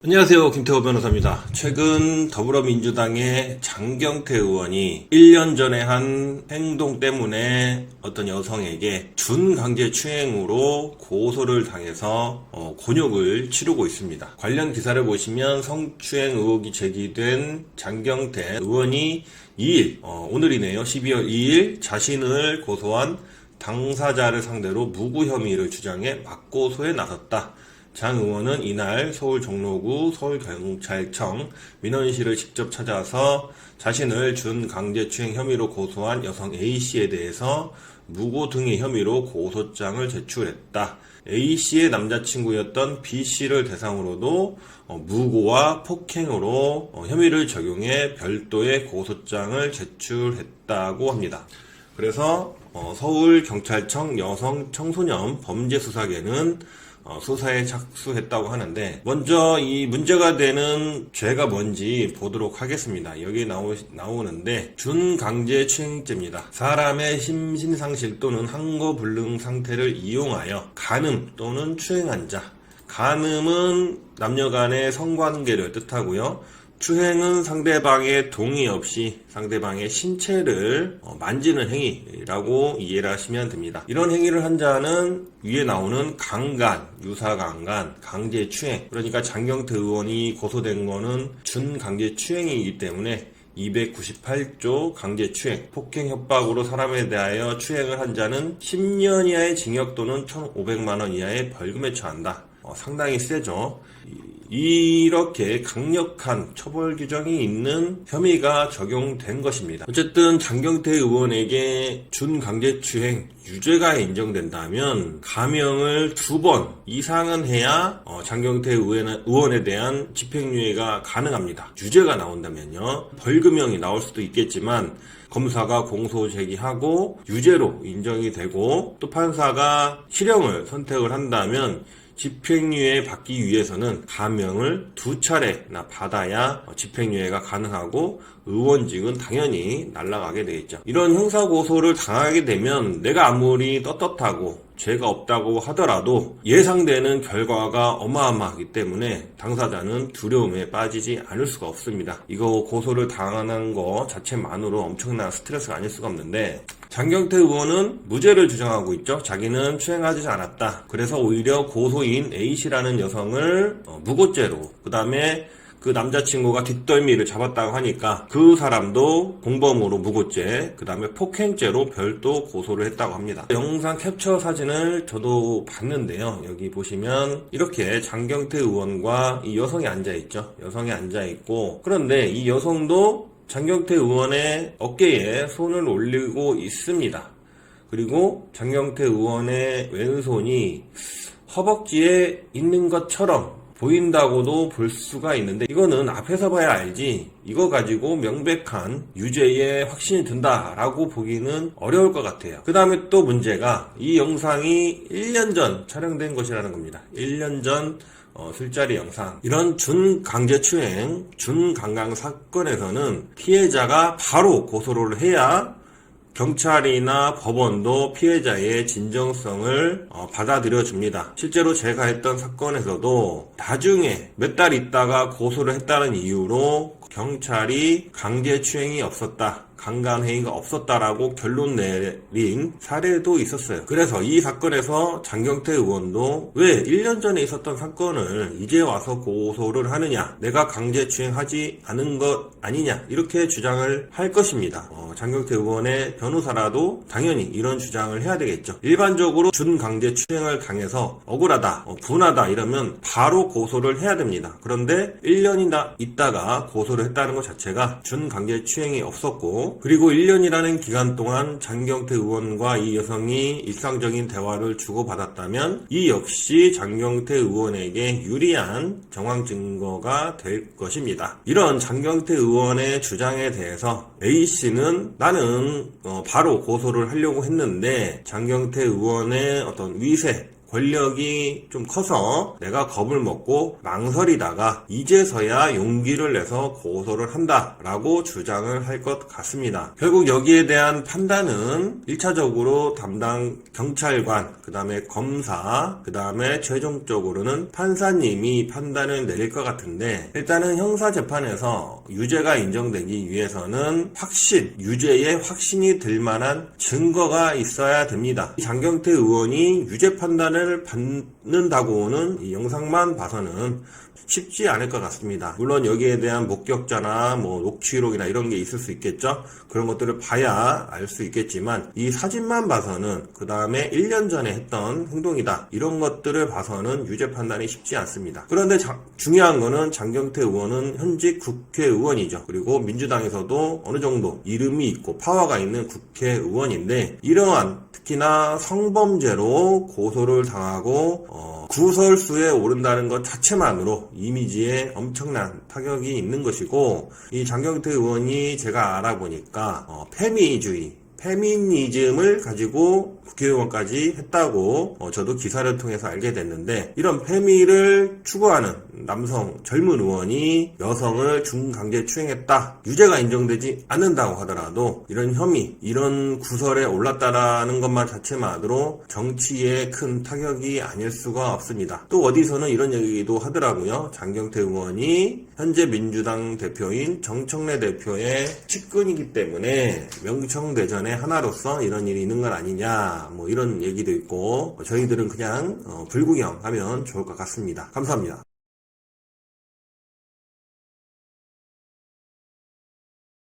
안녕하세요. 김태호 변호사입니다. 최근 더불어민주당의 장경태 의원이 1년 전에 한 행동 때문에 어떤 여성에게 준강제추행으로 고소를 당해서 곤욕을 치르고 있습니다. 관련 기사를 보시면 성추행 의혹이 제기된 장경태 의원이 2일, 오늘이네요. 12월 2일 자신을 고소한 당사자를 상대로 무고 혐의를 주장해 맞고소에 나섰다. 장 의원은 이날 서울 종로구 서울경찰청 민원실을 직접 찾아서 자신을 준강제추행 혐의로 고소한 여성 A씨에 대해서 무고 등의 혐의로 고소장을 제출했다. A씨의 남자친구였던 B씨를 대상으로도 무고와 폭행으로 혐의를 적용해 별도의 고소장을 제출했다고 합니다. 그래서 서울경찰청 여성청소년 범죄수사계는 수사에 착수했다고 하는데, 먼저 이 문제가 되는 죄가 뭔지 보도록 하겠습니다. 여기 나오는데 준강제추행죄입니다. 사람의 심신상실 또는 항거불능 상태를 이용하여 간음 또는 추행한 자. 간음은 남녀간의 성관계를 뜻하고요. 추행은 상대방의 동의 없이 상대방의 신체를 만지는 행위라고 이해를 하시면 됩니다. 이런 행위를 한 자는 위에 나오는 강간, 유사강간, 강제추행, 그러니까 장경태 의원이 고소된 거는 준강제추행이기 때문에 298조 강제추행, 폭행 협박으로 사람에 대하여 추행을 한 자는 10년 이하의 징역 또는 1,500만 원 이하의 벌금에 처한다. 상당히 세죠. 이렇게 강력한 처벌 규정이 있는 혐의가 적용된 것입니다. 어쨌든 장경태 의원에게 준강제추행 유죄가 인정된다면 감형을 2번 이상은 해야 장경태 의원에 대한 집행유예가 가능합니다. 유죄가 나온다면요. 벌금형이 나올 수도 있겠지만 검사가 공소 제기하고 유죄로 인정이 되고 또 판사가 실형을 선택을 한다면 집행유예 받기 위해서는 감형을 2차례나 받아야 집행유예가 가능하고 의원직은 당연히 날아가게 되겠죠. 이런 형사고소를 당하게 되면 내가 아무리 떳떳하고 죄가 없다고 하더라도 예상되는 결과가 어마어마하기 때문에 당사자는 두려움에 빠지지 않을 수가 없습니다. 이거 고소를 당하는 거 자체만으로 엄청난 스트레스가 아닐 수가 없는데, 장경태 의원은 무죄를 주장하고 있죠. 자기는 추행하지 않았다. 그래서 오히려 고소인 A씨라는 여성을 무고죄로, 그 다음에 그 남자친구가 뒷덜미를 잡았다고 하니까 그 사람도 공범으로 무고죄, 그 다음에 폭행죄로 별도 고소를 했다고 합니다. 영상 캡처 사진을 저도 봤는데요. 여기 보시면 이렇게 장경태 의원과 이 여성이 앉아있죠. 여성이 앉아있고, 그런데 이 여성도 장경태 의원의 어깨에 손을 올리고 있습니다. 그리고 장경태 의원의 왼손이 허벅지에 있는 것처럼 보인다고도 볼 수가 있는데, 이거는 앞에서 봐야 알지 이거 가지고 명백한 유죄에 확신이 든다라고 보기는 어려울 것 같아요. 그 다음에 또 문제가 이 영상이 1년 전 촬영된 것이라는 겁니다. 1년 전 술자리 영상. 이런 준강제추행, 준강간 사건에서는 피해자가 바로 고소를 해야 경찰이나 법원도 피해자의 진정성을 받아들여 줍니다. 실제로 제가 했던 사건에서도 나중에 몇 달 있다가 고소를 했다는 이유로 경찰이 강제추행이 없었다, 강간행위가 없었다라고 결론 내린 사례도 있었어요. 그래서 이 사건에서 장경태 의원도 왜 1년 전에 있었던 사건을 이제 와서 고소를 하느냐, 내가 강제추행하지 않은 것 아니냐, 이렇게 주장을 할 것입니다. 장경태 의원의 변호사라도 당연히 이런 주장을 해야 되겠죠. 일반적으로 준강제추행을 당해서 억울하다, 분하다 이러면 바로 고소를 해야 됩니다. 그런데 1년이나 있다가 고소를 했다는 것 자체가 준강제추행이 없었고, 그리고 1년이라는 기간 동안 장경태 의원과 이 여성이 일상적인 대화를 주고받았다면 이 역시 장경태 의원에게 유리한 정황 증거가 될 것입니다. 이런 장경태 의원의 주장에 대해서 A씨는 나는 바로 고소를 하려고 했는데 장경태 의원의 어떤 위세 권력이 좀 커서 내가 겁을 먹고 망설이다가 이제서야 용기를 내서 고소를 한다라고 주장을 할 것 같습니다. 결국 여기에 대한 판단은 1차적으로 담당 경찰관, 그 다음에 검사, 그 다음에 최종적으로는 판사님이 판단을 내릴 것 같은데, 일단은 형사재판에서 유죄가 인정되기 위해서는 유죄의 확신이 들 만한 증거가 있어야 됩니다. 장경태 의원이 유죄 판단을 받는다고는 이 영상만 봐서는 쉽지 않을 것 같습니다. 물론 여기에 대한 목격자나 녹취록이나 이런 게 있을 수 있겠죠. 그런 것들을 봐야 알 수 있겠지만 이 사진만 봐서는, 그 다음에 1년 전에 했던 행동이다, 이런 것들을 봐서는 유죄 판단이 쉽지 않습니다. 그런데 중요한 거는 장경태 의원은 현직 국회의원이죠. 그리고 민주당에서도 어느 정도 이름이 있고 파워가 있는 국회의원인데, 이러한 특히나 성범죄로 고소를 당하고 구설수에 오른다는 것 자체만으로 이미지에 엄청난 타격이 있는 것이고, 이 장경태 의원이 제가 알아보니까 페미니즘을 가지고 국회의원까지 했다고 저도 기사를 통해서 알게 됐는데, 이런 페미를 추구하는 남성 젊은 의원이 여성을 중강제추행했다, 유죄가 인정되지 않는다고 하더라도 이런 혐의, 이런 구설에 올랐다라는 것만 자체만으로 정치에 큰 타격이 아닐 수가 없습니다. 또 어디서는 이런 얘기도 하더라고요. 장경태 의원이 현재 민주당 대표인 정청래 대표의 측근이기 때문에 명청대전의 하나로서 이런 일이 있는 건 아니냐, 이런 얘기도 있고, 저희들은 그냥 불구경하면 좋을 것 같습니다. 감사합니다.